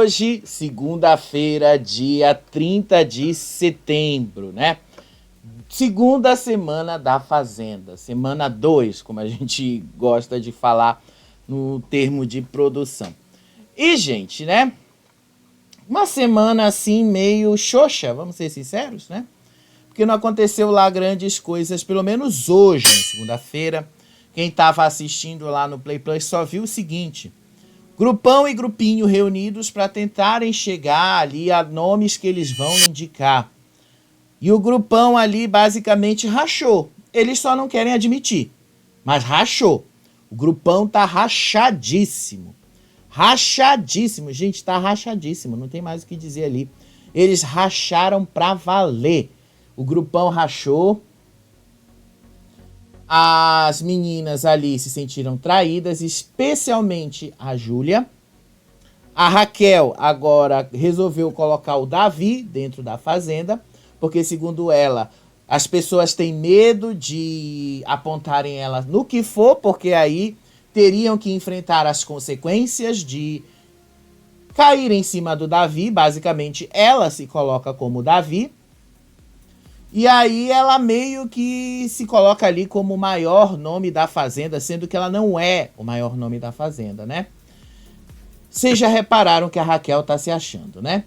Hoje, segunda-feira, dia 30 de setembro, né? Segunda semana da Fazenda, semana 2, como a gente gosta de falar no termo de produção. E, gente, né? Uma semana assim meio xoxa, vamos ser sinceros, né? Porque não aconteceu lá grandes coisas, pelo menos hoje, segunda-feira. Quem estava assistindo lá no Play Plus só viu o seguinte: grupão e grupinho reunidos para tentarem chegar ali a nomes que eles vão indicar. E o grupão ali basicamente rachou. Eles só não querem admitir, mas rachou. O grupão tá rachadíssimo. Rachadíssimo, gente, tá rachadíssimo, não tem mais o que dizer ali. Eles racharam pra valer. O grupão rachou. As meninas ali se sentiram traídas, especialmente a Júlia. A Raquel agora resolveu colocar o Davi dentro da Fazenda, porque, segundo ela, as pessoas têm medo de apontarem ela no que for, porque aí teriam que enfrentar as consequências de cair em cima do Davi. Basicamente, ela se coloca como Davi. E aí ela meio que se coloca ali como o maior nome da Fazenda, sendo que ela não é o maior nome da Fazenda, né? Vocês já repararam que a Raquel tá se achando, né?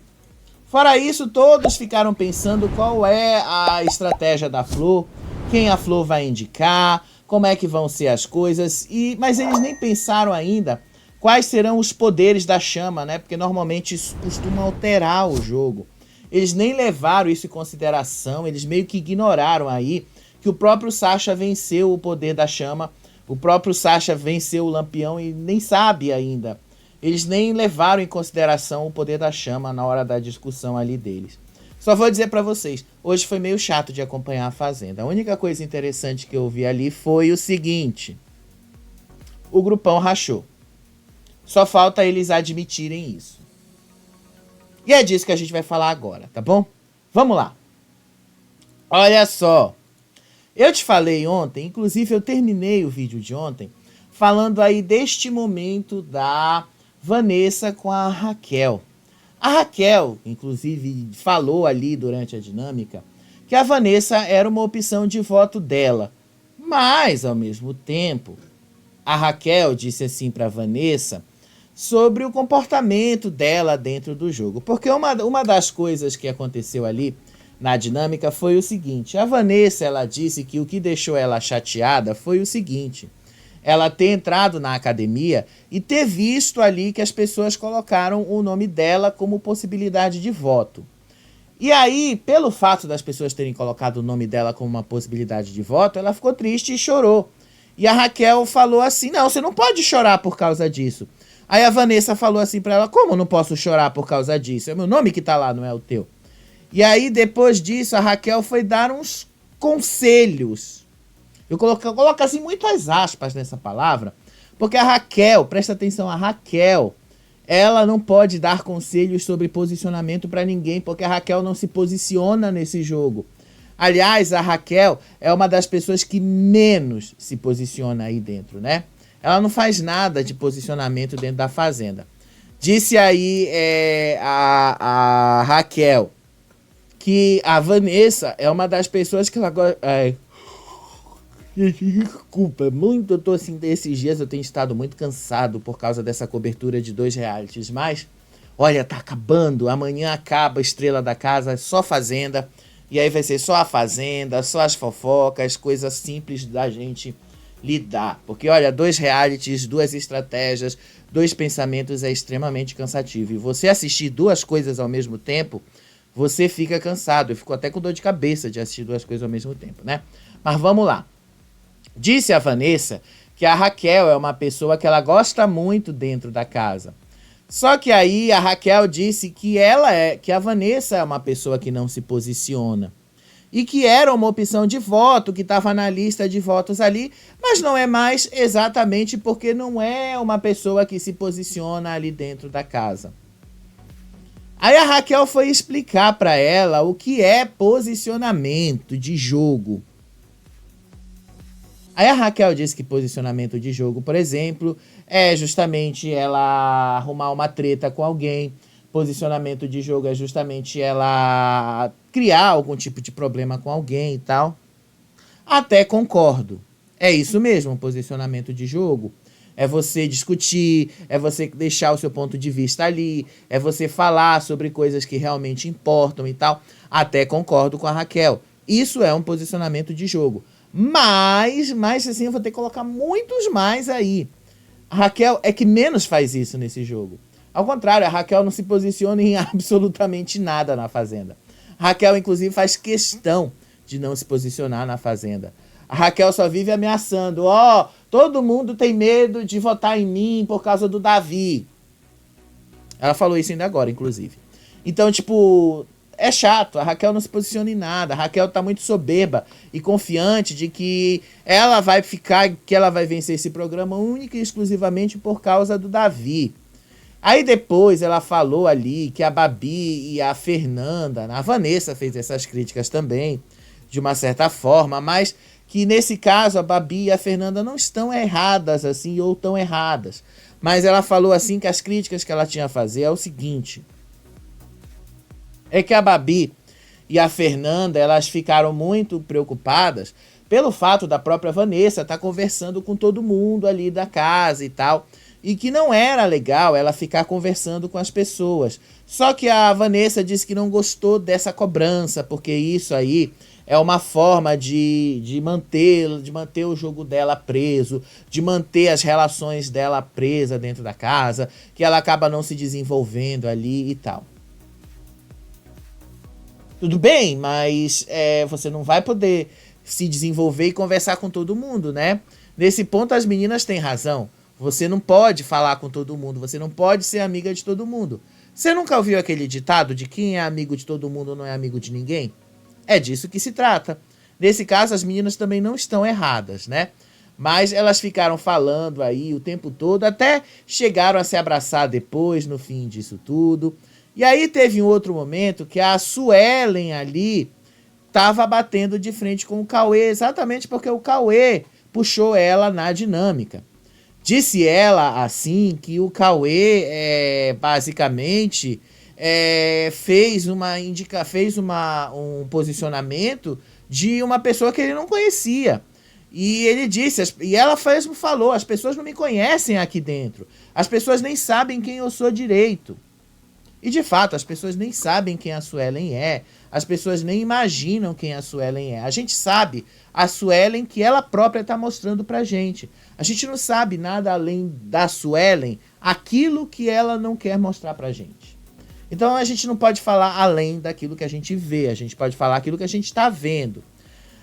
Fora isso, todos ficaram pensando qual é a estratégia da Flor, quem a Flor vai indicar, como é que vão ser as coisas, mas eles nem pensaram ainda quais serão os poderes da chama, né? Porque normalmente isso costuma alterar o jogo. Eles nem levaram isso em consideração, eles meio que ignoraram aí que o próprio Sasha venceu o poder da chama, o próprio Sasha venceu o Lampião e nem sabe ainda. Eles nem levaram em consideração o poder da chama na hora da discussão ali deles. Só vou dizer pra vocês, hoje foi meio chato de acompanhar a Fazenda. A única coisa interessante que eu vi ali foi o seguinte: o grupão rachou. Só falta eles admitirem isso. E é disso que a gente vai falar agora, tá bom? Vamos lá. Olha só. Eu te falei ontem, inclusive eu terminei o vídeo de ontem, falando aí deste momento da Vanessa com a Raquel. A Raquel, inclusive, falou ali durante a dinâmica que a Vanessa era uma opção de voto dela. Mas, ao mesmo tempo, a Raquel disse assim para Vanessa sobre o comportamento dela dentro do jogo. Porque uma das coisas que aconteceu ali na dinâmica foi o seguinte: a Vanessa, ela disse que o que deixou ela chateada foi o seguinte: ela ter entrado na academia e ter visto ali que as pessoas colocaram o nome dela como possibilidade de voto. E aí, pelo fato das pessoas terem colocado o nome dela como uma possibilidade de voto, ela ficou triste e chorou. E a Raquel falou assim: não, você não pode chorar por causa disso. Aí a Vanessa falou assim pra ela: como eu não posso chorar por causa disso? É o meu nome que tá lá, não é o teu. E aí, depois disso, a Raquel foi dar uns conselhos. Eu coloco assim muitas aspas nessa palavra, porque a Raquel, presta atenção, a Raquel, ela não pode dar conselhos sobre posicionamento pra ninguém, porque a Raquel não se posiciona nesse jogo. Aliás, a Raquel é uma das pessoas que menos se posiciona aí dentro, né? Ela não faz nada de posicionamento dentro da Fazenda. Disse aí a Raquel que a Vanessa é uma das pessoas que ela gosta... Desculpa, muito, eu tô assim, desses dias eu tenho estado muito cansado por causa dessa cobertura de 2 realities, mas, olha, tá acabando, amanhã acaba a Estrela da Casa, só Fazenda, e aí vai ser só a Fazenda, só as fofocas, coisas simples da gente lidar, porque, olha, 2 realities, 2 estratégias, 2 pensamentos é extremamente cansativo, e você assistir 2 coisas ao mesmo tempo, você fica cansado, eu fico até com dor de cabeça de assistir 2 coisas ao mesmo tempo, né? Mas vamos lá. Disse a Vanessa que a Raquel é uma pessoa que ela gosta muito dentro da casa. Só que aí a Raquel disse que a Vanessa é uma pessoa que não se posiciona. E que era uma opção de voto, que estava na lista de votos ali, mas não é mais exatamente porque não é uma pessoa que se posiciona ali dentro da casa. Aí a Raquel foi explicar para ela o que é posicionamento de jogo. Aí a Raquel disse que posicionamento de jogo, por exemplo, é justamente ela arrumar uma treta com alguém, Posicionamento de jogo é justamente ela criar algum tipo de problema com alguém e tal. Até concordo. É isso mesmo, posicionamento de jogo. É você discutir, é você deixar o seu ponto de vista ali, é você falar sobre coisas que realmente importam e tal. Até concordo com a Raquel. Isso é um posicionamento de jogo. Mas assim, eu vou ter que colocar muitos mais aí. A Raquel é que menos faz isso nesse jogo. Ao contrário, a Raquel não se posiciona em absolutamente nada na Fazenda. A Raquel, inclusive, faz questão de não se posicionar na Fazenda. A Raquel só vive ameaçando. Ó, todo mundo tem medo de votar em mim por causa do Davi. Ela falou isso ainda agora, inclusive. Então, tipo, é chato. A Raquel não se posiciona em nada. A Raquel tá muito soberba e confiante de que ela vai ficar, que ela vai vencer esse programa única e exclusivamente por causa do Davi. Aí depois ela falou ali que a Babi e a Fernanda, a Vanessa fez essas críticas também, de uma certa forma, mas que nesse caso a Babi e a Fernanda não estão erradas assim, ou tão erradas. Mas ela falou assim que as críticas que ela tinha a fazer é o seguinte: é que a Babi e a Fernanda, elas ficaram muito preocupadas pelo fato da própria Vanessa estar conversando com todo mundo ali da casa e tal, e que não era legal ela ficar conversando com as pessoas. Só que a Vanessa disse que não gostou dessa cobrança, porque isso aí é uma forma de manter o jogo dela preso, de manter as relações dela presa dentro da casa, que ela acaba não se desenvolvendo ali e tal. Tudo bem, mas você não vai poder se desenvolver e conversar com todo mundo, né? Nesse ponto as meninas têm razão. Você não pode falar com todo mundo, você não pode ser amiga de todo mundo. Você nunca ouviu aquele ditado de quem é amigo de todo mundo não é amigo de ninguém? É disso que se trata. Nesse caso, as meninas também não estão erradas, né? Mas elas ficaram falando aí o tempo todo, até chegaram a se abraçar depois, no fim disso tudo. E aí teve um outro momento que a Suelen ali estava batendo de frente com o Cauê, exatamente porque o Cauê puxou ela na dinâmica. Disse ela, assim, que o Cauê, basicamente, fez um posicionamento de uma pessoa que ele não conhecia. E ele disse, e ela mesmo falou, as pessoas não me conhecem aqui dentro. As pessoas nem sabem quem eu sou direito. E de fato, as pessoas nem sabem quem a Suelen é. As pessoas nem imaginam quem a Suelen é. A gente sabe a Suelen que ela própria está mostrando pra gente. A gente não sabe nada além da Suelen, aquilo que ela não quer mostrar pra gente. Então a gente não pode falar além daquilo que a gente vê. A gente pode falar aquilo que a gente está vendo.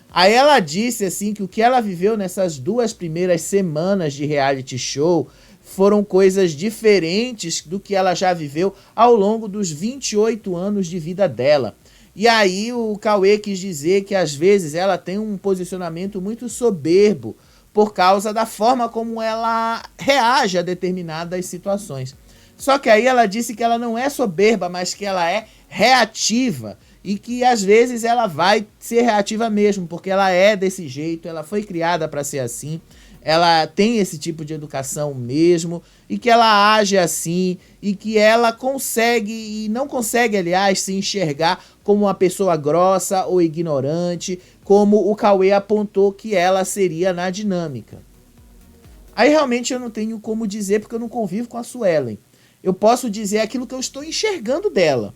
Aí ela disse assim que o que ela viveu nessas 2 primeiras semanas de reality show foram coisas diferentes do que ela já viveu ao longo dos 28 anos de vida dela. E aí o Cauê quis dizer que às vezes ela tem um posicionamento muito soberbo por causa da forma como ela reage a determinadas situações. Só que aí ela disse que ela não é soberba, mas que ela é reativa. E que às vezes ela vai ser reativa mesmo, porque ela é desse jeito, ela foi criada para ser assim. Ela tem esse tipo de educação mesmo, e que ela age assim, e que ela consegue, e não consegue, aliás, se enxergar como uma pessoa grossa ou ignorante, como o Cauê apontou que ela seria na dinâmica. Aí realmente eu não tenho como dizer, porque eu não convivo com a Suelen. Eu posso dizer aquilo que eu estou enxergando dela.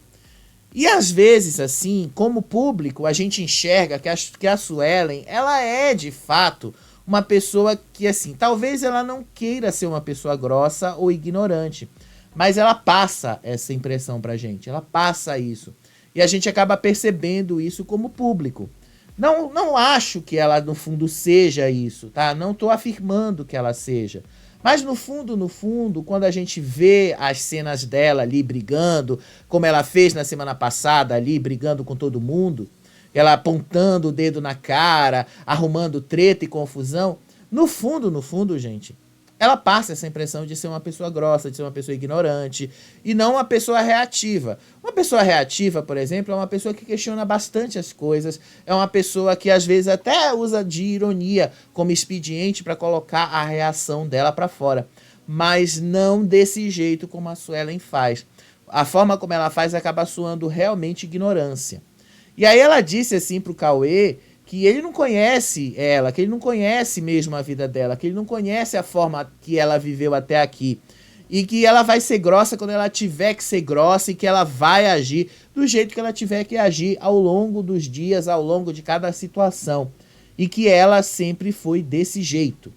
E às vezes, assim, como público, a gente enxerga que a Suelen, ela é de fato uma pessoa que, assim, talvez ela não queira ser uma pessoa grossa ou ignorante, mas ela passa essa impressão pra gente, ela passa isso. E a gente acaba percebendo isso como público. Não acho que ela, no fundo, seja isso, tá? Não tô afirmando que ela seja. Mas no fundo, quando a gente vê as cenas dela ali brigando, como ela fez na semana passada ali, brigando com todo mundo, ela apontando o dedo na cara, arrumando treta e confusão, no fundo, gente, ela passa essa impressão de ser uma pessoa grossa, de ser uma pessoa ignorante, e não uma pessoa reativa. Uma pessoa reativa, por exemplo, é uma pessoa que questiona bastante as coisas, é uma pessoa que às vezes até usa de ironia como expediente para colocar a reação dela para fora, mas não desse jeito como a Suelen faz. a forma como ela faz acaba soando realmente ignorância. E aí ela disse assim pro Cauê que ele não conhece ela, que ele não conhece mesmo a vida dela, que ele não conhece a forma que ela viveu até aqui. E que ela vai ser grossa quando ela tiver que ser grossa e que ela vai agir do jeito que ela tiver que agir ao longo dos dias, ao longo de cada situação. E que ela sempre foi desse jeito.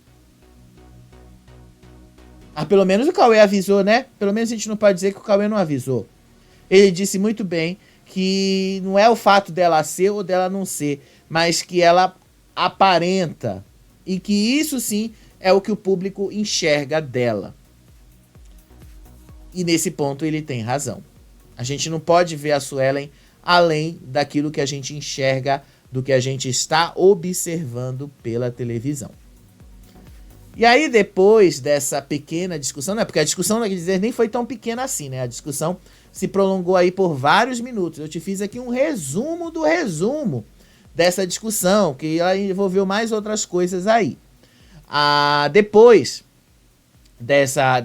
Ah, pelo menos o Cauê avisou, né? Pelo menos a gente não pode dizer que o Cauê não avisou. Ele disse muito bem que não é o fato dela ser ou dela não ser, mas que ela aparenta. E que isso sim é o que o público enxerga dela. E nesse ponto ele tem razão. A gente não pode ver a Suelen além daquilo que a gente enxerga, do que a gente está observando pela televisão. E aí depois dessa pequena discussão, né? Porque a discussão, quer dizer, nem foi tão pequena assim, né? A discussão se prolongou aí por vários minutos. Eu te fiz aqui um resumo do resumo dessa discussão, que ela envolveu mais outras coisas aí. Depois dessa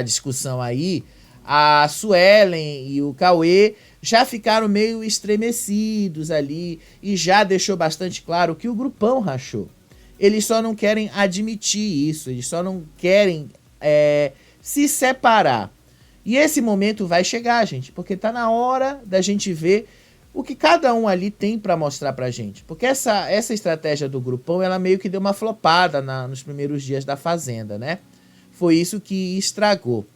discussão aí, a Suelen e o Cauê já ficaram meio estremecidos ali e já deixou bastante claro que o grupão rachou. Eles só não querem admitir isso, eles só não querem se separar. E esse momento vai chegar, gente, porque tá na hora da gente ver o que cada um ali tem para mostrar pra gente. Porque essa estratégia do grupão, ela meio que deu uma flopada nos primeiros dias da Fazenda, né? Foi isso que estragou.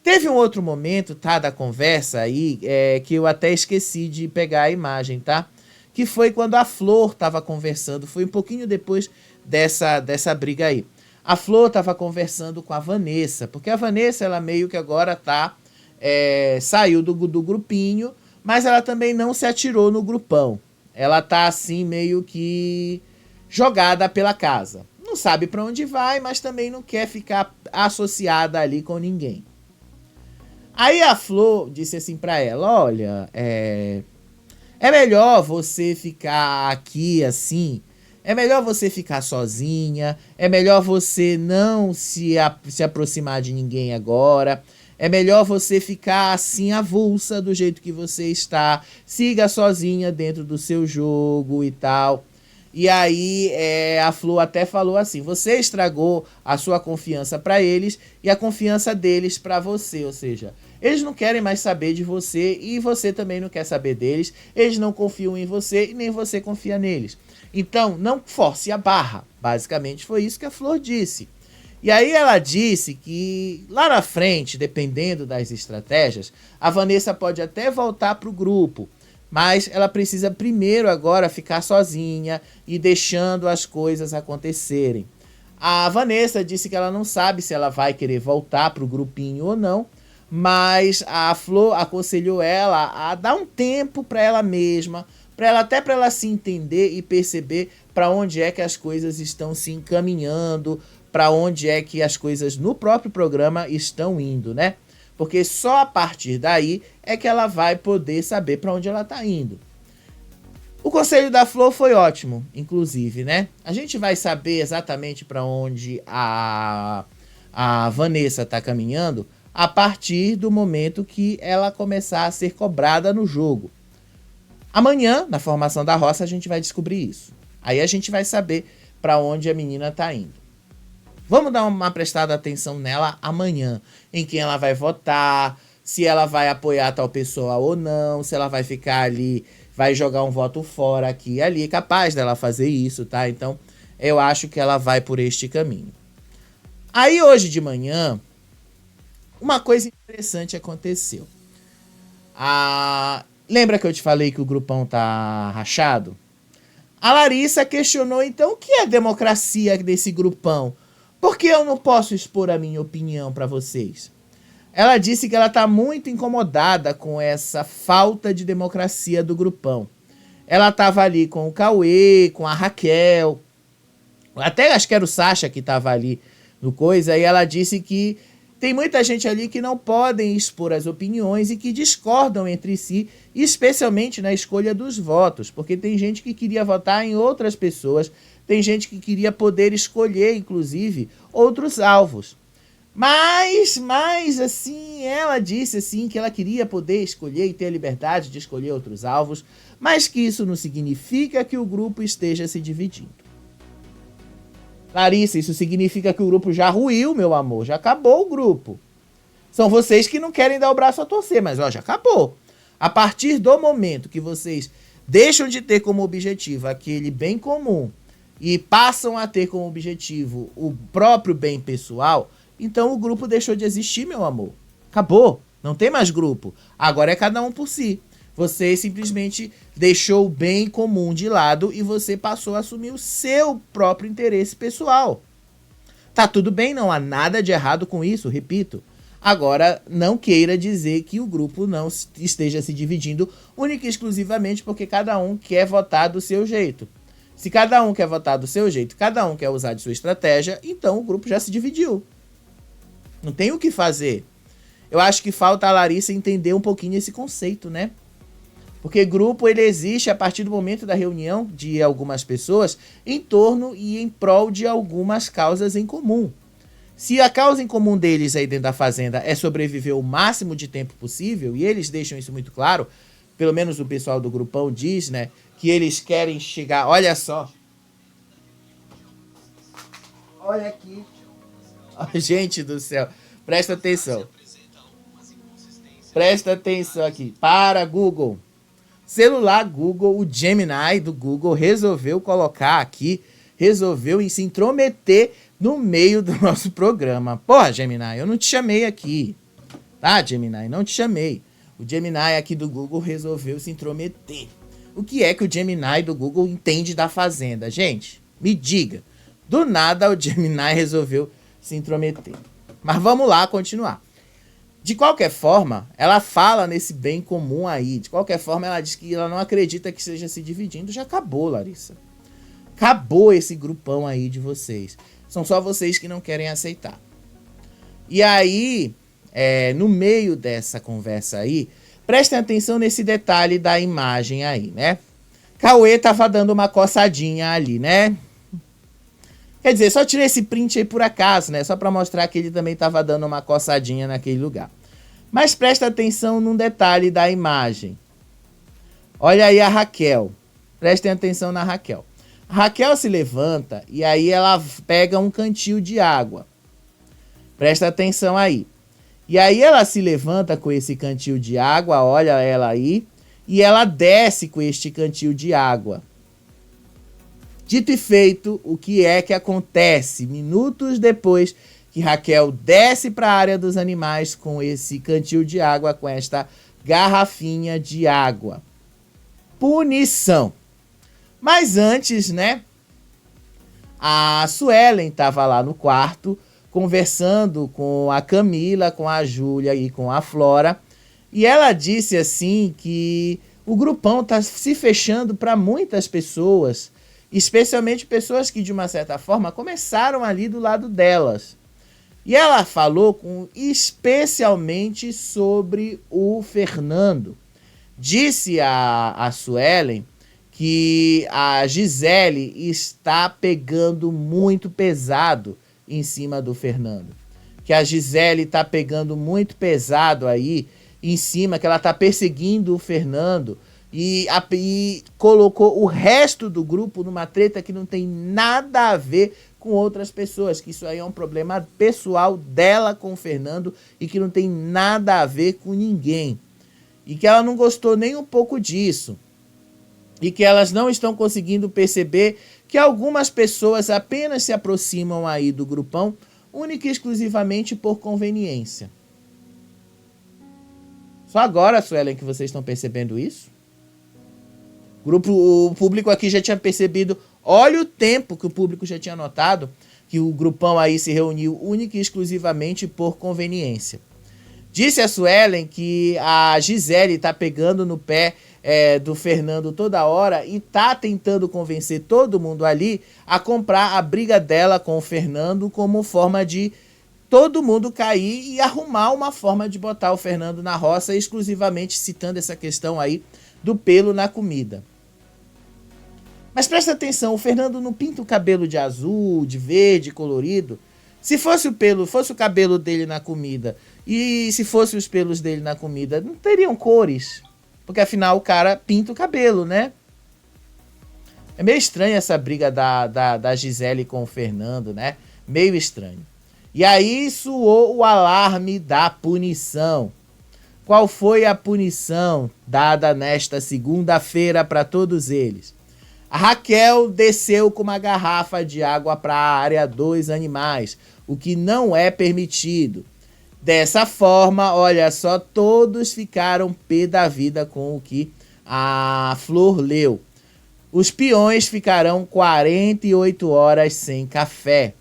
Teve um outro momento, tá, da conversa aí, que eu até esqueci de pegar a imagem, tá? Que foi quando a Flor tava conversando, foi um pouquinho depois dessa briga aí. A Flor tava conversando com a Vanessa, porque a Vanessa, ela meio que agora saiu do grupinho, mas ela também não se atirou no grupão. Ela tá assim meio que jogada pela casa. Não sabe para onde vai, mas também não quer ficar associada ali com ninguém. Aí a Flor disse assim pra ela, olha, é melhor você ficar aqui assim, é melhor você ficar sozinha, é melhor você não se aproximar de ninguém agora, é melhor você ficar assim avulsa do jeito que você está, siga sozinha dentro do seu jogo e tal. E aí a Flor até falou assim, você estragou a sua confiança para eles e a confiança deles para você, ou seja, eles não querem mais saber de você e você também não quer saber deles, eles não confiam em você e nem você confia neles. Então não force a barra, basicamente foi isso que a Flor disse. E aí ela disse que lá na frente, dependendo das estratégias, a Vanessa pode até voltar para o grupo, mas ela precisa primeiro agora ficar sozinha e deixando as coisas acontecerem. A Vanessa disse que ela não sabe se ela vai querer voltar para o grupinho ou não, mas a Flor aconselhou ela a dar um tempo para ela mesma, até para ela se entender e perceber para onde é que as coisas estão se encaminhando, para onde é que as coisas no próprio programa estão indo, né? Porque só a partir daí é que ela vai poder saber para onde ela está indo. O conselho da Flor foi ótimo, inclusive, né? A gente vai saber exatamente para onde a Vanessa está caminhando a partir do momento que ela começar a ser cobrada no jogo. Amanhã, na formação da roça, a gente vai descobrir isso. Aí a gente vai saber para onde a menina está indo. Vamos dar uma prestada atenção nela amanhã, em quem ela vai votar, se ela vai apoiar tal pessoa ou não, se ela vai ficar ali, vai jogar um voto fora aqui e ali, é capaz dela fazer isso, tá? Então, eu acho que ela vai por este caminho. Aí, hoje de manhã, uma coisa interessante aconteceu. Lembra que eu te falei que o grupão tá rachado? A Larissa questionou, então, o que é democracia desse grupão? Por que eu não posso expor a minha opinião para vocês? Ela disse que ela está muito incomodada com essa falta de democracia do grupão. Ela estava ali com o Cauê, com a Raquel, até acho que era o Sacha que estava ali no coisa, e ela disse que tem muita gente ali que não podem expor as opiniões e que discordam entre si, especialmente na escolha dos votos, porque tem gente que queria votar em outras pessoas, tem gente que queria poder escolher, inclusive, outros alvos. Mas assim, ela disse assim que ela queria poder escolher e ter a liberdade de escolher outros alvos, mas que isso não significa que o grupo esteja se dividindo. Larissa, isso significa que o grupo já ruiu, meu amor, já acabou o grupo. São vocês que não querem dar o braço a torcer, mas ó, já acabou. A partir do momento que vocês deixam de ter como objetivo aquele bem comum e passam a ter como objetivo o próprio bem pessoal, então o grupo deixou de existir, meu amor. Acabou. Não tem mais grupo. Agora é cada um por si. Você simplesmente deixou o bem comum de lado e você passou a assumir o seu próprio interesse pessoal. Tá tudo bem, não há nada de errado com isso, repito. Agora, não queira dizer que o grupo não esteja se dividindo única e exclusivamente porque cada um quer votar do seu jeito. Se cada um quer votar do seu jeito, cada um quer usar de sua estratégia, então o grupo já se dividiu. Não tem o que fazer. Eu acho que falta a Larissa entender um pouquinho esse conceito, né? Porque grupo ele existe a partir do momento da reunião de algumas pessoas em torno e em prol de algumas causas em comum. Se a causa em comum deles aí dentro da fazenda é sobreviver o máximo de tempo possível, e eles deixam isso muito claro, pelo menos o pessoal do grupão diz, né, que eles querem chegar, olha só. Olha aqui. Gente do céu, presta atenção. Presta atenção aqui. Para, Google. Celular Google, o Gemini do Google resolveu colocar aqui, resolveu se intrometer no meio do nosso programa. Porra, Gemini, eu não te chamei aqui. Tá, Gemini, não te chamei. O Gemini aqui do Google resolveu se intrometer. O que é que o Gemini do Google entende da Fazenda? Gente, me diga. Do nada o Gemini resolveu se intrometer. Mas vamos lá continuar. De qualquer forma, ela fala nesse bem comum aí. De qualquer forma, ela diz que ela não acredita que esteja se dividindo. Já acabou, Larissa. Acabou esse grupão aí de vocês. São só vocês que não querem aceitar. E aí, no meio dessa conversa aí, prestem atenção nesse detalhe da imagem aí, né? Cauê tava dando uma coçadinha ali, né? Quer dizer, só tirei esse print aí por acaso, né? Só pra mostrar que ele também tava dando uma coçadinha naquele lugar. Mas presta atenção num detalhe da imagem. Olha aí a Raquel. Prestem atenção na Raquel. A Raquel se levanta e aí ela pega um cantil de água. Presta atenção aí. E aí ela se levanta com esse cantil de água, olha ela aí, e ela desce com este cantil de água. Dito e feito, o que é que acontece? Minutos depois que Raquel desce para a área dos animais com esse cantil de água, com esta garrafinha de água. Punição. Mas antes, né? A Suelen estava lá no quarto, conversando com a Camila, com a Júlia e com a Flora. E ela disse assim que o grupão está se fechando para muitas pessoas, especialmente pessoas que, de uma certa forma, começaram ali do lado delas. E ela falou especialmente sobre o Fernando. Disse a Suelen que a Gisele está pegando muito pesado em cima do Fernando. Que a Gisele está pegando muito pesado aí em cima, que ela está perseguindo o Fernando e colocou o resto do grupo numa treta que não tem nada a ver com outras pessoas, que isso aí é um problema pessoal dela com o Fernando e que não tem nada a ver com ninguém. E que ela não gostou nem um pouco disso. E que elas não estão conseguindo perceber que algumas pessoas apenas se aproximam aí do grupão única e exclusivamente por conveniência. Só agora, Suelen, que vocês estão percebendo isso? O público aqui já tinha percebido. Olha o tempo que o público já tinha notado que o grupão aí se reuniu única e exclusivamente por conveniência. Disse a Suelen que a Gisele tá pegando no pé do Fernando toda hora e tá tentando convencer todo mundo ali a comprar a briga dela com o Fernando como forma de todo mundo cair e arrumar uma forma de botar o Fernando na roça, exclusivamente citando essa questão aí do pelo na comida. Mas presta atenção, o Fernando não pinta o cabelo de azul, de verde, colorido, Se fosse o pelo, fosse o cabelo dele na comida, e se fosse os pelos dele na comida, não teriam cores. Porque afinal o cara pinta o cabelo, né? É meio estranho essa briga da Gisele com o Fernando, né? Meio estranho. E aí soou o alarme da punição. Qual foi a punição dada nesta segunda-feira para todos eles? A Raquel desceu com uma garrafa de água para a área dos animais, o que não é permitido. Dessa forma, olha só, todos ficaram pé da vida com o que a Flor leu. Os peões ficarão 48 horas sem café.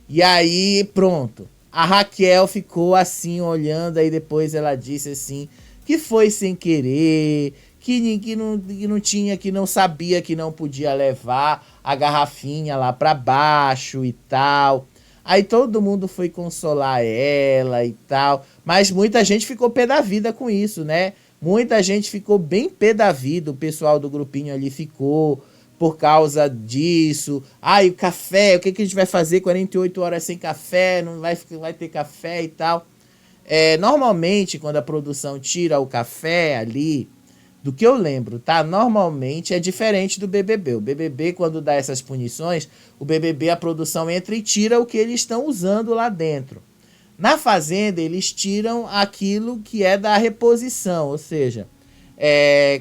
E aí, pronto. A Raquel ficou assim, olhando, aí depois ela disse assim, que foi sem querer, que não tinha, que não sabia que não podia levar a garrafinha lá para baixo e tal. Aí todo mundo foi consolar ela e tal, mas muita gente ficou pé da vida com isso, né? Muita gente ficou bem pé da vida, o pessoal do grupinho ali ficou por causa disso. E o café, o que a gente vai fazer 48 horas sem café, não vai ter café e tal. Normalmente, quando a produção tira o café ali, do que eu lembro, tá? Normalmente é diferente do BBB. O BBB, quando dá essas punições, o BBB, a produção entra e tira o que eles estão usando lá dentro. Na Fazenda, eles tiram aquilo que é da reposição, ou seja,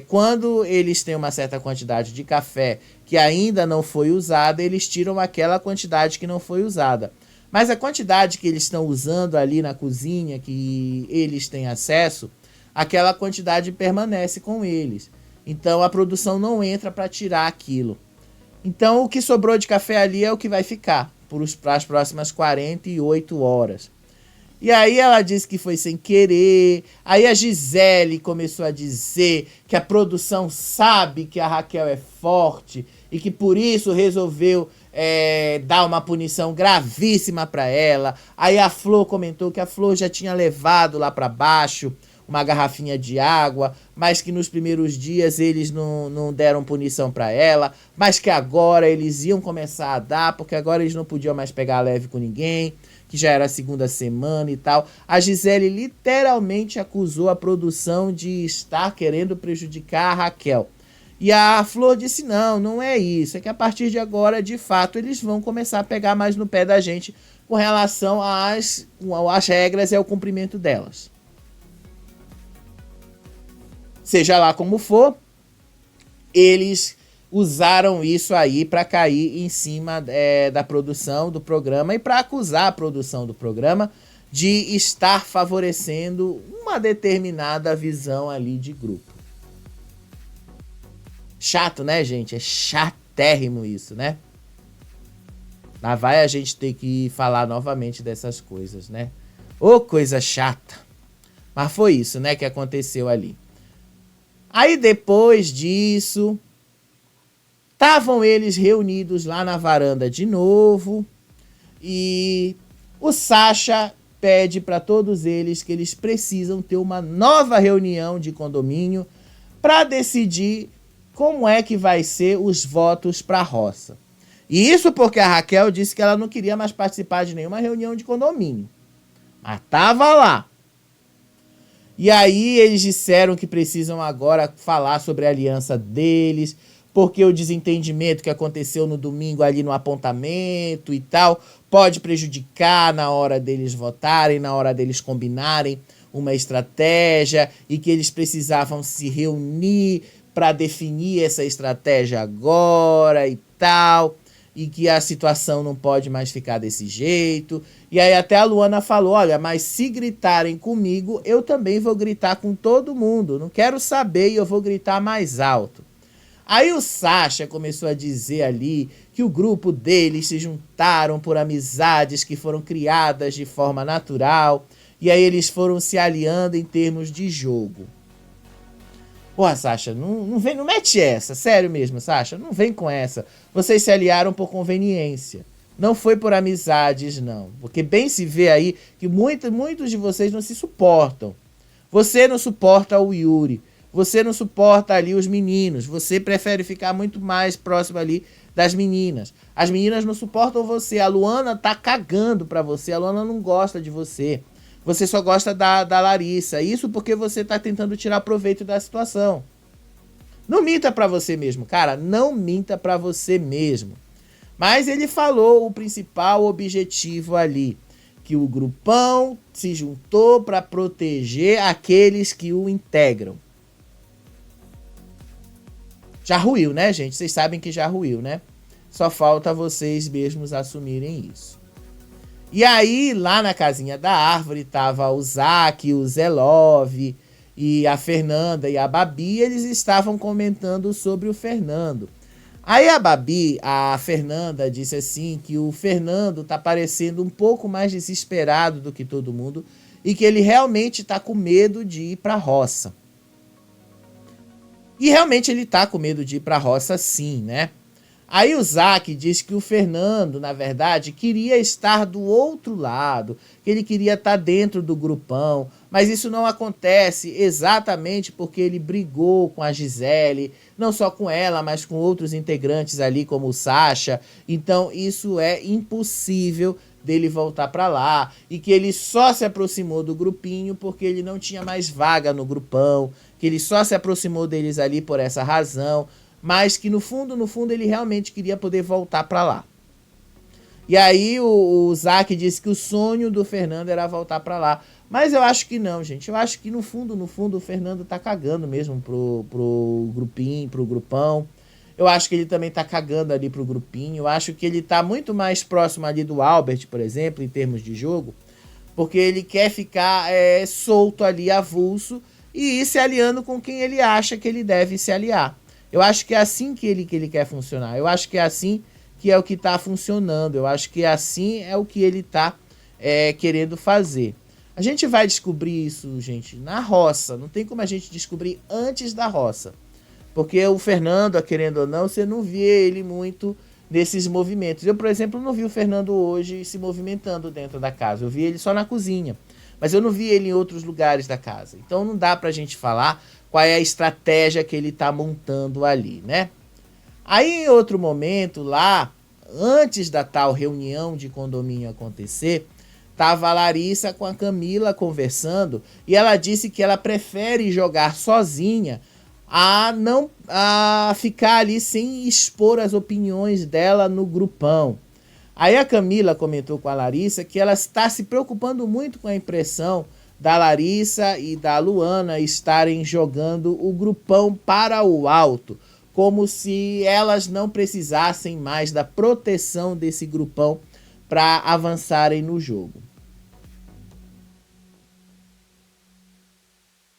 quando eles têm uma certa quantidade de café que ainda não foi usada, eles tiram aquela quantidade que não foi usada. Mas a quantidade que eles estão usando ali na cozinha, que eles têm acesso, aquela quantidade permanece com eles. Então a produção não entra para tirar aquilo. Então o que sobrou de café ali é o que vai ficar para as próximas 48 horas. E aí ela disse que foi sem querer. Aí a Gisele começou a dizer que a produção sabe que a Raquel é forte e que por isso resolveu dar uma punição gravíssima para ela. Aí a Flor comentou que a Flor já tinha levado lá para baixo uma garrafinha de água, mas que nos primeiros dias eles não deram punição para ela, mas que agora eles iam começar a dar, porque agora eles não podiam mais pegar leve com ninguém, que já era a segunda semana e tal. A Gisele literalmente acusou a produção de estar querendo prejudicar a Raquel. E a Flor disse, não é isso, é que a partir de agora, de fato, eles vão começar a pegar mais no pé da gente com relação às regras e ao cumprimento delas. Seja lá como for, eles usaram isso aí para cair em cima da produção do programa e para acusar a produção do programa de estar favorecendo uma determinada visão ali de grupo. Chato, né, gente? É chatérrimo isso, né? Lá vai a gente ter que falar novamente dessas coisas, né? Ô, coisa chata. Mas foi isso, né, que aconteceu ali. Aí depois disso, estavam eles reunidos lá na varanda de novo e o Sacha pede para todos eles que eles precisam ter uma nova reunião de condomínio para decidir como é que vai ser os votos para a roça. E isso porque a Raquel disse que ela não queria mais participar de nenhuma reunião de condomínio. Mas estava lá. E aí eles disseram que precisam agora falar sobre a aliança deles, porque o desentendimento que aconteceu no domingo ali no apontamento e tal, pode prejudicar na hora deles votarem, na hora deles combinarem uma estratégia, e que eles precisavam se reunir para definir essa estratégia agora e tal, e que a situação não pode mais ficar desse jeito. E aí até a Luana falou, olha, mas se gritarem comigo, eu também vou gritar com todo mundo. Não quero saber e eu vou gritar mais alto. Aí o Sacha começou a dizer ali que o grupo deles se juntaram por amizades que foram criadas de forma natural. E aí eles foram se aliando em termos de jogo. Porra, Sacha, não mete essa. Sério mesmo, Sacha, não vem com essa. Vocês se aliaram por conveniência. Não foi por amizades, não. Porque bem se vê aí que muitos de vocês não se suportam. Você não suporta o Yuri. Você não suporta ali os meninos, você prefere ficar muito mais próximo ali das meninas. As meninas não suportam você, a Luana tá cagando pra você, a Luana não gosta de você. Você só gosta da Larissa, isso porque você tá tentando tirar proveito da situação. Não minta pra você mesmo, cara, não minta pra você mesmo. Mas ele falou o principal objetivo ali, que o grupão se juntou para proteger aqueles que o integram. Já ruiu, né, gente? Vocês sabem que já ruiu, né? Só falta vocês mesmos assumirem isso. E aí, lá na casinha da árvore, tava o Zack, o Zelov e a Fernanda e a Babi. Eles estavam comentando sobre o Fernando. Aí a Fernanda disse assim que o Fernando tá parecendo um pouco mais desesperado do que todo mundo e que ele realmente tá com medo de ir pra roça. E realmente ele tá com medo de ir pra roça sim, né? Aí o Zack diz que o Fernando, na verdade, queria estar do outro lado, que ele queria estar dentro do grupão, mas isso não acontece exatamente porque ele brigou com a Gisele, não só com ela, mas com outros integrantes ali, como o Sasha. Então isso é impossível dele voltar para lá, e que ele só se aproximou do grupinho porque ele não tinha mais vaga no grupão, que ele só se aproximou deles ali por essa razão, mas que no fundo ele realmente queria poder voltar para lá. E aí o Zack disse que o sonho do Fernando era voltar para lá, mas eu acho que não, gente. Eu acho que no fundo o Fernando tá cagando mesmo pro grupinho, pro grupão. Eu acho que ele também tá cagando ali pro grupinho. Eu acho que ele tá muito mais próximo ali do Albert, por exemplo, em termos de jogo, porque ele quer ficar solto ali, avulso, e ir se aliando com quem ele acha que ele deve se aliar. Eu acho que é assim que ele quer funcionar. Eu acho que é assim que é o que tá funcionando. Eu acho que assim é o que ele tá querendo fazer. A gente vai descobrir isso, gente, na roça. Não tem como a gente descobrir antes da roça. Porque o Fernando, querendo ou não, você não vê ele muito nesses movimentos. Eu, por exemplo, não vi o Fernando hoje se movimentando dentro da casa. Eu vi ele só na cozinha. Mas eu não vi ele em outros lugares da casa. Então não dá pra gente falar qual é a estratégia que ele tá montando ali, né? Aí em outro momento lá, antes da tal reunião de condomínio acontecer, tava a Larissa com a Camila conversando e ela disse que ela prefere jogar sozinha a ficar ali sem expor as opiniões dela no grupão. Aí a Camila comentou com a Larissa que ela está se preocupando muito com a impressão da Larissa e da Luana estarem jogando o grupão para o alto, como se elas não precisassem mais da proteção desse grupão para avançarem no jogo.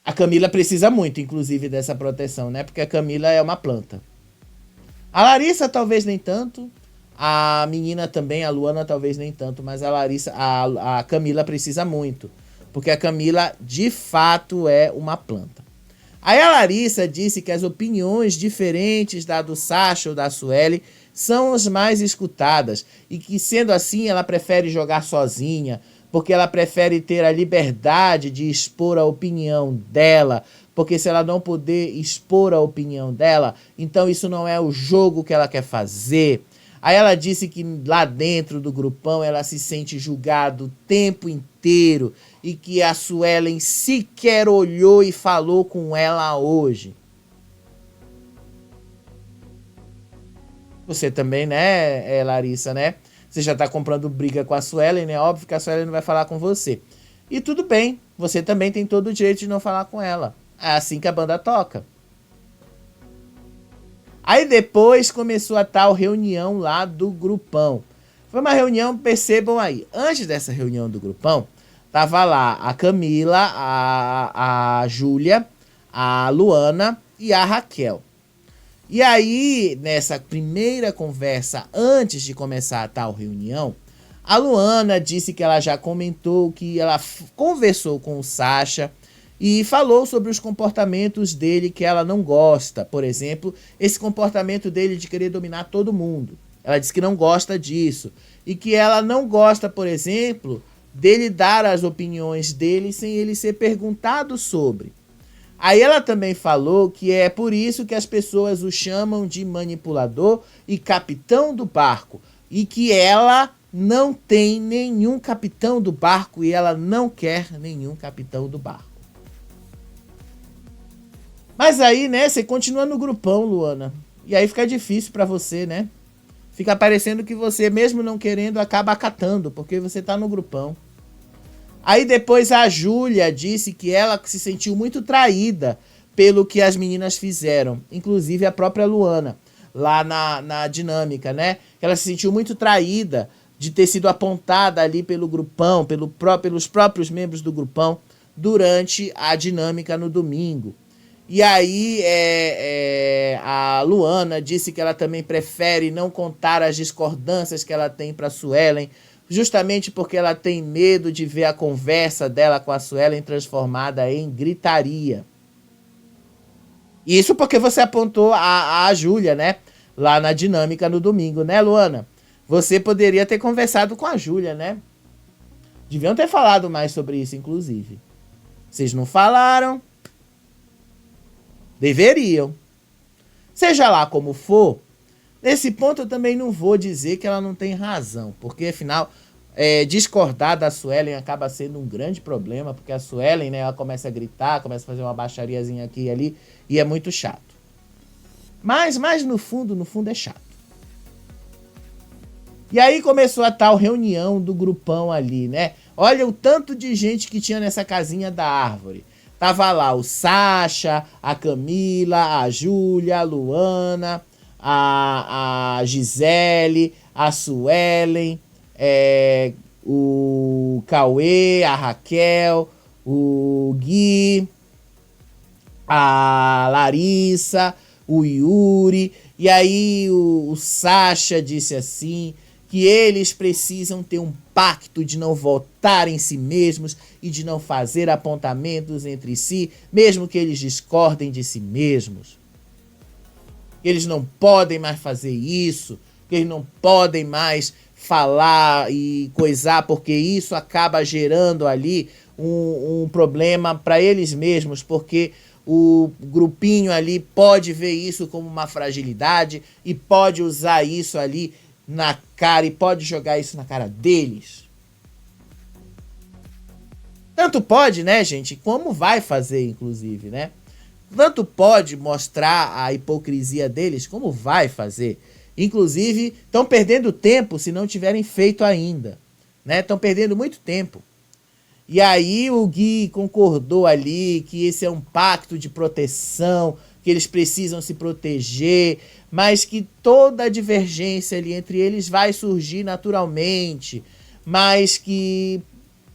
A Camila precisa muito, inclusive, dessa proteção, né? Porque a Camila é uma planta. A Larissa talvez nem tanto. A menina também, a Luana, talvez nem tanto. Mas a Larissa, a Camila precisa muito. Porque a Camila, de fato, é uma planta. Aí a Larissa disse que as opiniões diferentes da do Sasha ou da Sueli são as mais escutadas. E que, sendo assim, ela prefere jogar sozinha. Porque ela prefere ter a liberdade de expor a opinião dela. Porque se ela não poder expor a opinião dela, então isso não é o jogo que ela quer fazer. Aí ela disse que lá dentro do grupão ela se sente julgada o tempo inteiro e que a Suelen sequer olhou e falou com ela hoje. Você também, né, Larissa, né? Você já tá comprando briga com a Suelen, né? Óbvio que a Suelen não vai falar com você. E tudo bem, você também tem todo o direito de não falar com ela. É assim que a banda toca. Aí depois começou a tal reunião lá do grupão. Foi uma reunião, percebam aí, antes dessa reunião do grupão, tava lá a Camila, a Júlia, a Luana e a Raquel. E aí, nessa primeira conversa, antes de começar a tal reunião, a Luana disse que ela já comentou que ela conversou com o Sasha e falou sobre os comportamentos dele que ela não gosta. Por exemplo, esse comportamento dele de querer dominar todo mundo. Ela disse que não gosta disso. E que ela não gosta, por exemplo, dele dar as opiniões dele sem ele ser perguntado sobre. Aí ela também falou que é por isso que as pessoas o chamam de manipulador e capitão do barco. E que ela não tem nenhum capitão do barco e ela não quer nenhum capitão do barco. Mas aí, né, você continua no grupão, Luana. E aí fica difícil pra você, né? Fica parecendo que você, mesmo não querendo, acaba acatando, porque você tá no grupão. Aí depois a Júlia disse que ela se sentiu muito traída pelo que as meninas fizeram. Inclusive a própria Luana, lá na dinâmica, né? Ela se sentiu muito traída de ter sido apontada ali pelo grupão, pelos próprios membros do grupão, durante a dinâmica no domingo. E aí a Luana disse que ela também prefere não contar as discordâncias que ela tem para Suelen, justamente porque ela tem medo de ver a conversa dela com a Suelen transformada em gritaria. Isso porque você apontou a Júlia, né? Lá na dinâmica no domingo, né, Luana? Você poderia ter conversado com a Júlia, né? Deviam ter falado mais sobre isso, inclusive. Vocês não falaram. Deveriam. Seja lá como for, nesse ponto eu também não vou dizer que ela não tem razão, porque afinal, discordar da Suelen acaba sendo um grande problema, porque a Suelen, né, ela começa a gritar, começa a fazer uma baixariazinha aqui e ali, e é muito chato. Mas no fundo é chato. E aí começou a tal reunião do grupão ali, né? Olha o tanto de gente que tinha nessa casinha da árvore. Tava lá o Sasha, a Camila, a Júlia, a Luana, a Gisele, a Suelen, o Cauê, a Raquel, o Gui, a Larissa, o Yuri. E aí o Sasha disse assim que eles precisam ter um pacto de não votar em si mesmos e de não fazer apontamentos entre si, mesmo que eles discordem de si mesmos. Eles não podem mais fazer isso, eles não podem mais falar e coisar, porque isso acaba gerando ali um problema para eles mesmos, porque o grupinho ali pode ver isso como uma fragilidade e pode usar isso ali na cara e pode jogar isso na cara deles. Tanto pode, né, gente, como vai fazer, inclusive, né? Tanto pode mostrar a hipocrisia deles, como vai fazer. Inclusive, estão perdendo tempo se não tiverem feito ainda, né? Estão perdendo muito tempo. E aí o Gui concordou ali que esse é um pacto de proteção, que eles precisam se proteger, mas que toda a divergência ali entre eles vai surgir naturalmente, mas que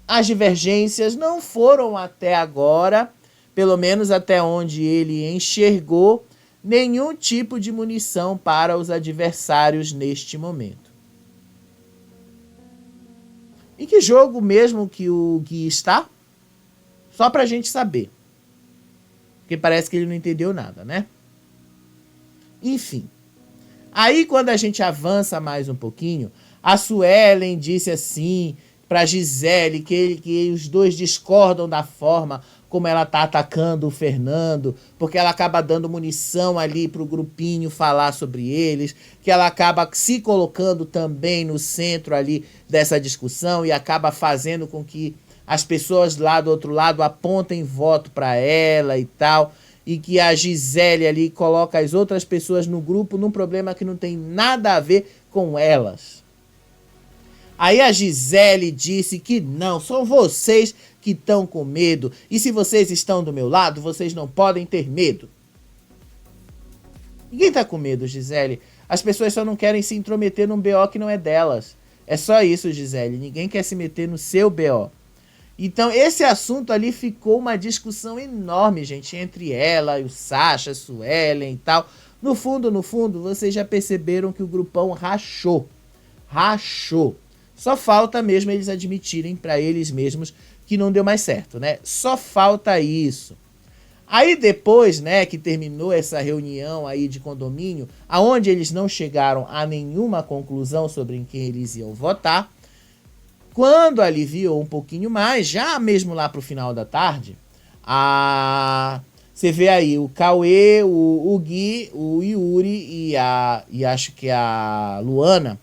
as divergências não foram até agora, pelo menos até onde ele enxergou, nenhum tipo de munição para os adversários neste momento. Em que jogo mesmo que o Gui está? Só pra gente saber. Porque parece que ele não entendeu nada, né? Enfim. Aí quando a gente avança mais um pouquinho, a Suelen disse assim pra Gisele que os dois discordam da forma como ela tá atacando o Fernando, porque ela acaba dando munição ali pro grupinho falar sobre eles, que ela acaba se colocando também no centro ali dessa discussão e acaba fazendo com que as pessoas lá do outro lado apontem voto para ela e tal, e que a Gisele ali coloca as outras pessoas no grupo num problema que não tem nada a ver com elas. Aí a Gisele disse que não, são vocês que estão com medo, e se vocês estão do meu lado, vocês não podem ter medo. Ninguém tá com medo, Gisele. As pessoas só não querem se intrometer num BO que não é delas. É só isso, Gisele. Ninguém quer se meter no seu BO. Então, esse assunto ali ficou uma discussão enorme, gente, entre ela e o Sasha, a Suelen e tal. No fundo, vocês já perceberam que o grupão rachou. Rachou. Só falta mesmo eles admitirem para eles mesmos que não deu mais certo, né? Só falta isso. Aí depois, né, que terminou essa reunião aí de condomínio, aonde eles não chegaram a nenhuma conclusão sobre em quem eles iam votar, quando aliviou um pouquinho mais, já mesmo lá pro final da tarde, a Você vê aí o Cauê, o Gui, o Yuri e acho que a Luana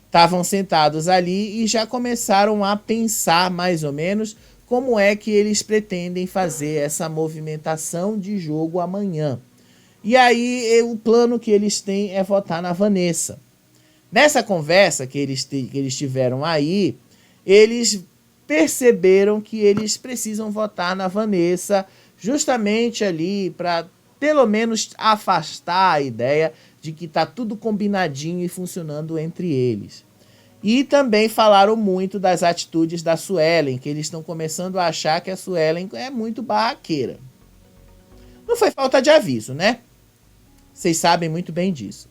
estavam sentados ali e já começaram a pensar mais ou menos como é que eles pretendem fazer essa movimentação de jogo amanhã. E aí o plano que eles têm é votar na Vanessa. Nessa conversa que eles tiveram aí, eles perceberam que eles precisam votar na Vanessa justamente ali para pelo menos afastar a ideia de que tá tudo combinadinho e funcionando entre eles. E também falaram muito das atitudes da Suelen, que eles estão começando a achar que a Suelen é muito barraqueira. Não foi falta de aviso, né? Vocês sabem muito bem disso.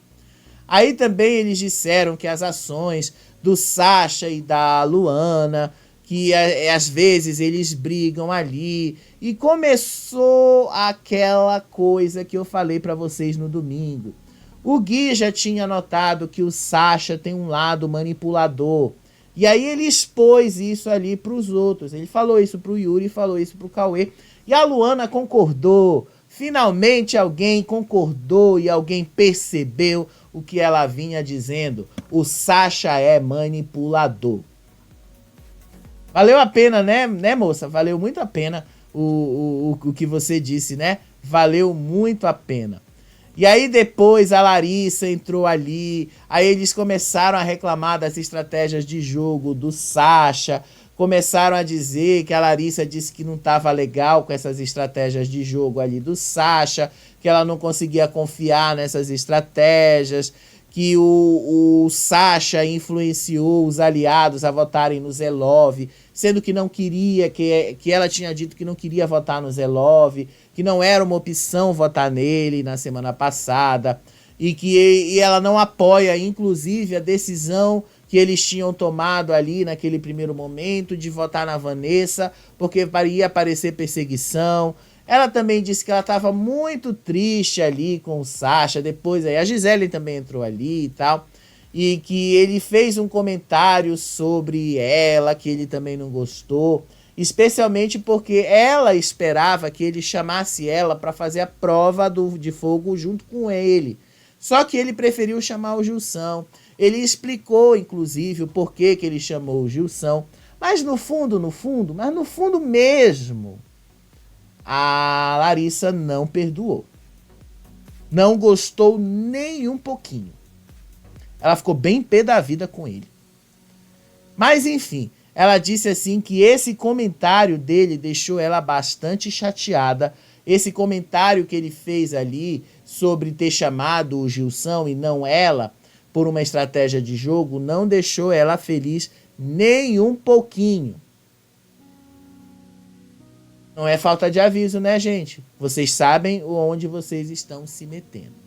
Aí também eles disseram que as ações do Sasha e da Luana, que às vezes eles brigam ali, e começou aquela coisa que eu falei para vocês no domingo. O Gui já tinha notado que o Sasha tem um lado manipulador, e aí ele expôs isso ali para os outros. Ele falou isso para o Yuri, falou isso para o Cauê, e a Luana concordou. Finalmente alguém concordou e alguém percebeu o que ela vinha dizendo. O Sasha é manipulador. Valeu a pena, né, moça? Valeu muito a pena o que você disse, né? Valeu muito a pena. E aí depois a Larissa entrou ali, aí eles começaram a reclamar das estratégias de jogo do Sasha, começaram a dizer que a Larissa disse que não estava legal com essas estratégias de jogo ali do Sasha, que ela não conseguia confiar nessas estratégias, que o Sasha influenciou os aliados a votarem no Zelov, sendo que não queria, que ela tinha dito que não queria votar no Zelov, que não era uma opção votar nele na semana passada, e ela não apoia, inclusive, a decisão que eles tinham tomado ali naquele primeiro momento de votar na Vanessa, porque ia parecer perseguição. Ela também disse que ela estava muito triste ali com o Sasha, depois aí a Gisele também entrou ali e tal, e que ele fez um comentário sobre ela, que ele também não gostou, especialmente porque ela esperava que ele chamasse ela para fazer a prova de fogo junto com ele. Só que ele preferiu chamar o Gilson. Ele explicou, inclusive, o porquê que ele chamou o Gilson. Mas no fundo mesmo, a Larissa não perdoou. Não gostou nem um pouquinho. Ela ficou bem pé da vida com ele. Mas enfim, ela disse assim que esse comentário dele deixou ela bastante chateada. Esse comentário que ele fez ali sobre ter chamado o Gilson e não ela, por uma estratégia de jogo, não deixou ela feliz nem um pouquinho. Não é falta de aviso, né, gente? Vocês sabem onde vocês estão se metendo.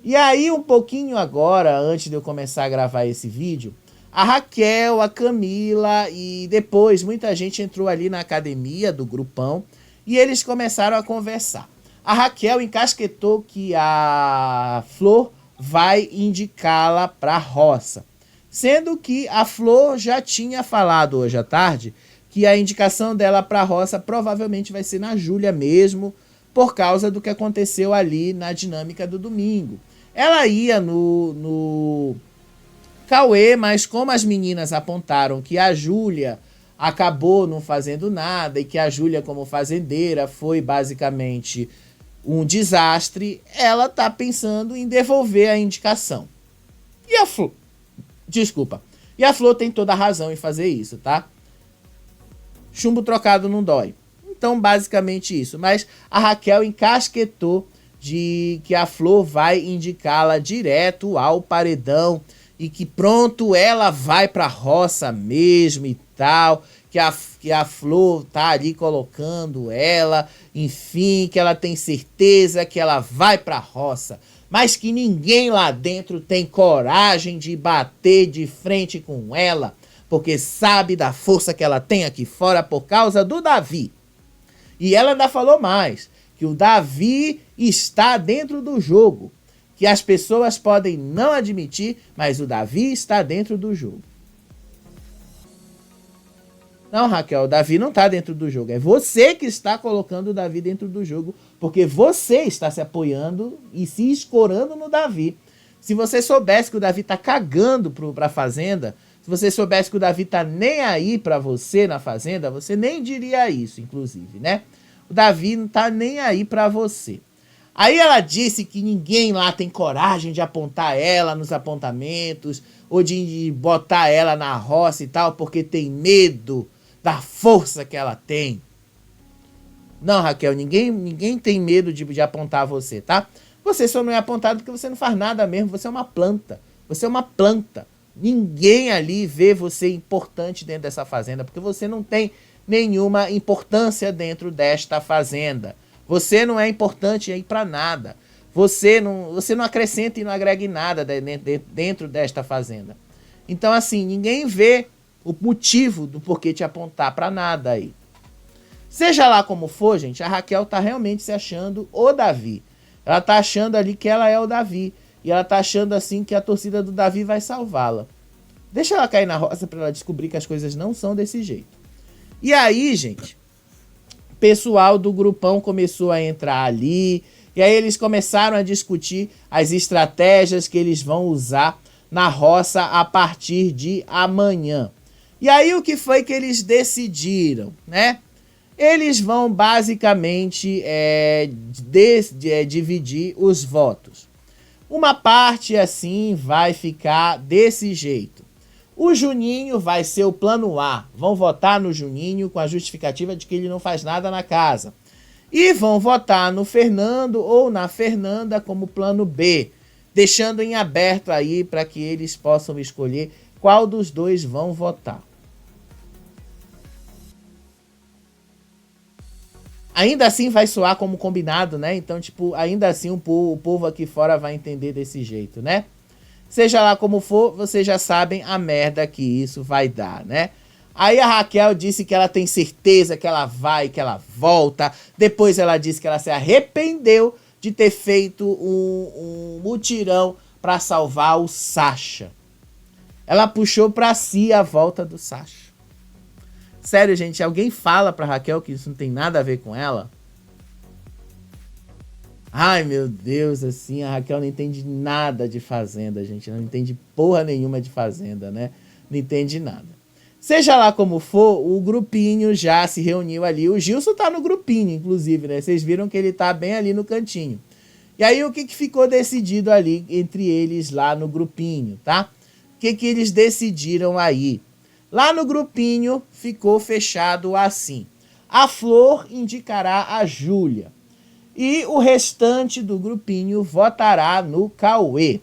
E aí, um pouquinho agora, antes de eu começar a gravar esse vídeo, a Raquel, a Camila e depois muita gente entrou ali na academia do grupão e eles começaram a conversar. A Raquel encasquetou que a Flor vai indicá-la para a roça. Sendo que a Flor já tinha falado hoje à tarde que a indicação dela para a roça provavelmente vai ser na Júlia mesmo, por causa do que aconteceu ali na dinâmica do domingo. Ela ia no Cauê, mas como as meninas apontaram que a Júlia acabou não fazendo nada e que a Júlia como fazendeira foi basicamente um desastre, ela tá pensando em devolver a indicação. E a Flor... Desculpa. E a Flor tem toda a razão em fazer isso, tá? Chumbo trocado não dói. Então, basicamente isso. Mas a Raquel encasquetou de que a Flor vai indicá-la direto ao paredão e que pronto, ela vai pra roça mesmo e tal, que a Flor tá ali colocando ela, enfim, que ela tem certeza que ela vai pra roça, mas que ninguém lá dentro tem coragem de bater de frente com ela, porque sabe da força que ela tem aqui fora por causa do Davi. E ela ainda falou mais, que o Davi está dentro do jogo, que as pessoas podem não admitir, mas o Davi está dentro do jogo. Não, Raquel, o Davi não está dentro do jogo. É você que está colocando o Davi dentro do jogo, porque você está se apoiando e se escorando no Davi. Se você soubesse que o Davi está cagando para a fazenda, se você soubesse que o Davi tá nem aí para você na fazenda, você nem diria isso, inclusive, né? O Davi não tá nem aí para você. Aí ela disse que ninguém lá tem coragem de apontar ela nos apontamentos, ou de botar ela na roça e tal, porque tem medo da força que ela tem. Não, Raquel, ninguém tem medo de apontar você, tá? Você só não é apontado porque você não faz nada mesmo, você é uma planta. Você é uma planta. Ninguém ali vê você importante dentro dessa fazenda, porque você não tem nenhuma importância dentro desta fazenda. Você não é importante aí para nada. Você não acrescenta e não agrega em nada dentro desta fazenda. Então, assim, ninguém vê o motivo do porquê te apontar para nada aí. Seja lá como for, gente, a Raquel tá realmente se achando o Davi. Ela tá achando ali que ela é o Davi. E ela tá achando assim que a torcida do Davi vai salvá-la. Deixa ela cair na roça para ela descobrir que as coisas não são desse jeito. E aí, gente, o pessoal do grupão começou a entrar ali. E aí eles começaram a discutir as estratégias que eles vão usar na roça a partir de amanhã. E aí o que foi que eles decidiram, né? Eles vão basicamente dividir os votos. Uma parte assim vai ficar desse jeito. O Juninho vai ser o plano A. Vão votar no Juninho com a justificativa de que ele não faz nada na casa. E vão votar no Fernando ou na Fernanda como plano B, deixando em aberto aí para que eles possam escolher qual dos dois vão votar. Ainda assim vai soar como combinado, né? Então, tipo, ainda assim o povo aqui fora vai entender desse jeito, né? Seja lá como for, vocês já sabem a merda que isso vai dar, né? Aí a Raquel disse que ela tem certeza que ela vai, que ela volta. Depois ela disse que ela se arrependeu de ter feito um mutirão para salvar o Sasha. Ela puxou para si a volta do Sasha. Sério, gente, alguém fala pra Raquel que isso não tem nada a ver com ela? Ai, meu Deus, assim, a Raquel não entende nada de fazenda, gente. Não entende porra nenhuma de fazenda, né? Não entende nada. Seja lá como for, o grupinho já se reuniu ali. O Gilson tá no grupinho, inclusive, né? Vocês viram que ele tá bem ali no cantinho. E aí, o que ficou decidido ali entre eles lá no grupinho, tá? O que eles decidiram aí? Lá no grupinho ficou fechado assim. A Flor indicará a Júlia. E o restante do grupinho votará no Cauê.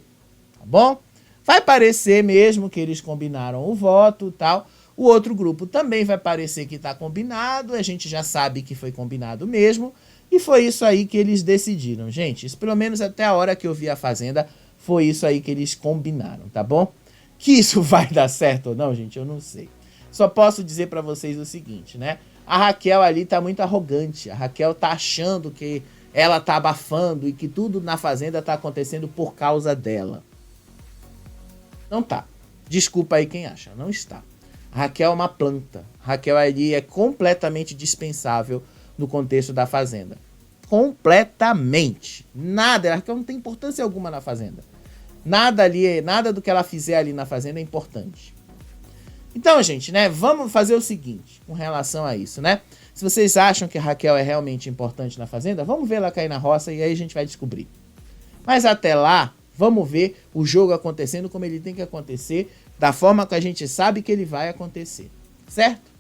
Tá bom? Vai parecer mesmo que eles combinaram o voto e tal. O outro grupo também vai parecer que está combinado. A gente já sabe que foi combinado mesmo. E foi isso aí que eles decidiram, gente. Isso, pelo menos até a hora que eu vi a Fazenda, foi isso aí que eles combinaram, tá bom? Que isso vai dar certo ou não, gente, eu não sei. Só posso dizer pra vocês o seguinte, né? A Raquel ali tá muito arrogante. A Raquel tá achando que ela tá abafando e que tudo na Fazenda tá acontecendo por causa dela. Não tá. Desculpa aí quem acha, não está. A Raquel é uma planta. A Raquel ali é completamente dispensável no contexto da Fazenda. Completamente. Nada. A Raquel não tem importância alguma na Fazenda. Nada ali, nada do que ela fizer ali na Fazenda é importante. Então, gente, né, vamos fazer o seguinte com relação a isso, né? Se vocês acham que a Raquel é realmente importante na Fazenda, vamos ver ela cair na roça e aí a gente vai descobrir. Mas até lá, vamos ver o jogo acontecendo como ele tem que acontecer, da forma que a gente sabe que ele vai acontecer, certo?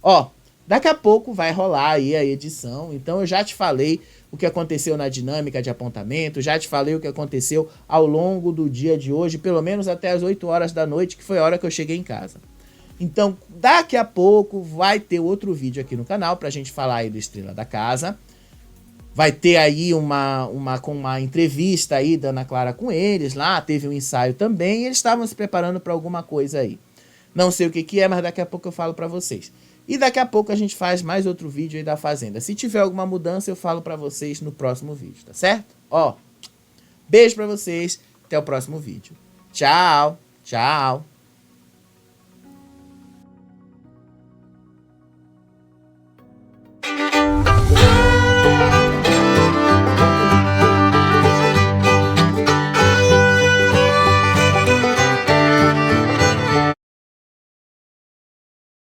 Ó, daqui a pouco vai rolar aí a edição, então eu já te falei o que aconteceu na dinâmica de apontamento, já te falei o que aconteceu ao longo do dia de hoje, pelo menos até as 8 horas da noite, que foi a hora que eu cheguei em casa. Então, daqui a pouco vai ter outro vídeo aqui no canal pra gente falar aí do Estrela da Casa. Vai ter aí uma entrevista aí da Ana Clara com eles lá, teve um ensaio também, e eles estavam se preparando para alguma coisa aí. Não sei o que é, mas daqui a pouco eu falo pra vocês. E daqui a pouco a gente faz mais outro vídeo aí da Fazenda. Se tiver alguma mudança, eu falo pra vocês no próximo vídeo, tá certo? Ó, beijo pra vocês, até o próximo vídeo. Tchau, tchau.